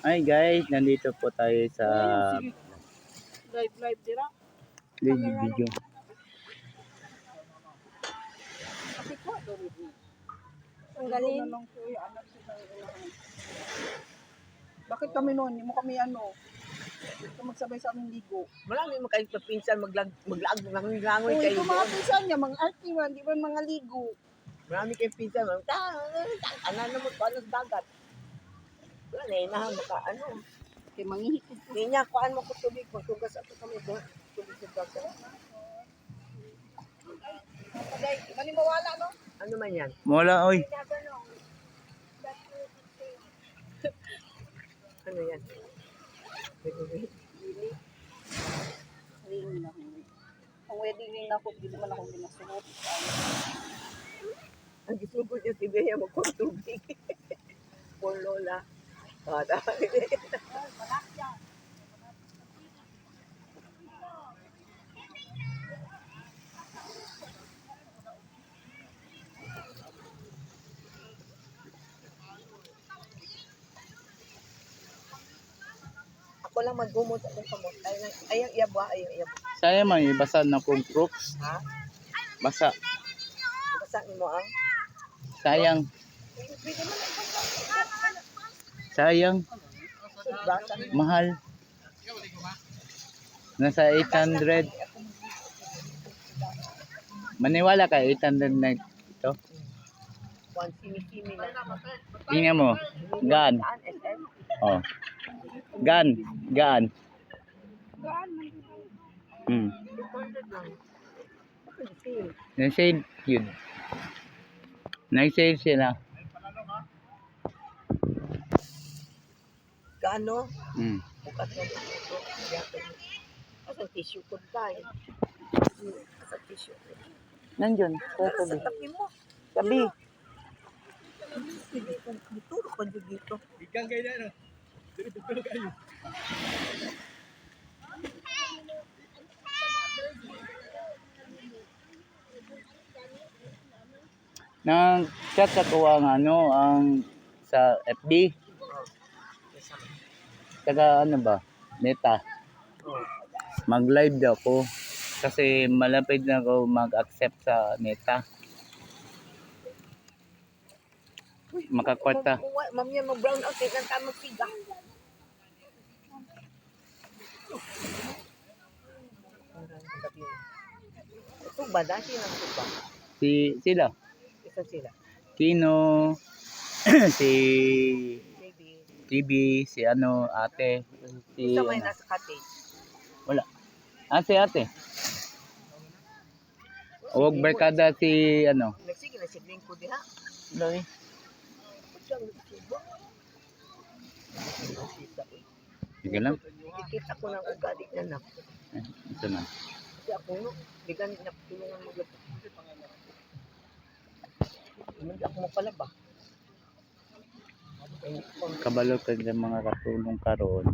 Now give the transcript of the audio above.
Hi guys, nandito po tayo sa Live dira. video. Ang galing. Bakit kami noon? Hindi mo kami magsabay sa aming ligo. Marami mo kayong papinsan maglaag nangangangoy Kung kayo. ito mga pinsan niya, mga arty man, di ba mga ligo? Marami kayong pinsan. Ano naman ko ano sa dagat. Wala na inahan mo ka ano. Kaya mangihikot. Hindi niya kuan mo ko tubig. Magtugas ako kami doon. Tubig sa dagat. Mani mawala, no? Ano man yan? Mola oy. Ano yan? Ring na. Ang wedding ring na ako, di naman ako ginasuot. Ang gisugod niya si Bea magkong-tubig. Por Lola. Dahil. Ako lang magumot akong kamot. Ayang iyabwa, ayang iyabwa. Saya man ibasa na kong crooks. Ha? Basa. Basta mo ang? Sayang. Sayang. Basta Mahal. Nasa 800. Maniwala ka 800 na ito. One simi-simi lang. Tingnan mo. Gaan. Saan, SM? Oh. Gaan. Gaan. Hmm. 200 lang. Sale. Na-sale yun. Na-sale sila. Gaano? Hmm. Bukas na ito. Asa tissue ko tayo. Asa tissue ko. Nandyan. Sa Sa tabi. tabi mo. Tabi. Dituro ka dito. Ikan kayo na, no? Dito kayo. Nang chat ako ang sa FB. Taga ano ba? Meta. Mag-live daw ako kasi malapit na ako mag-accept sa Meta. Makakwarta. Ma'am yan, mag-brown out. Kaya ka magsiga. Ito ba? Dati lang ito ba? Sila. Isa sila. Kino, si Maybe. TV, si ate, si Isa may nasa cottage. wala. Si ate. Huwag barkada si Nagsige na sibling ko diha. Loy. Sige lang. Ikita ko ng ugali na na. Ito na. Kasi ako no, bigan na tulungan mo gud. Hindi ako mo pala ba? Kabalo ka ng mga katulong karon.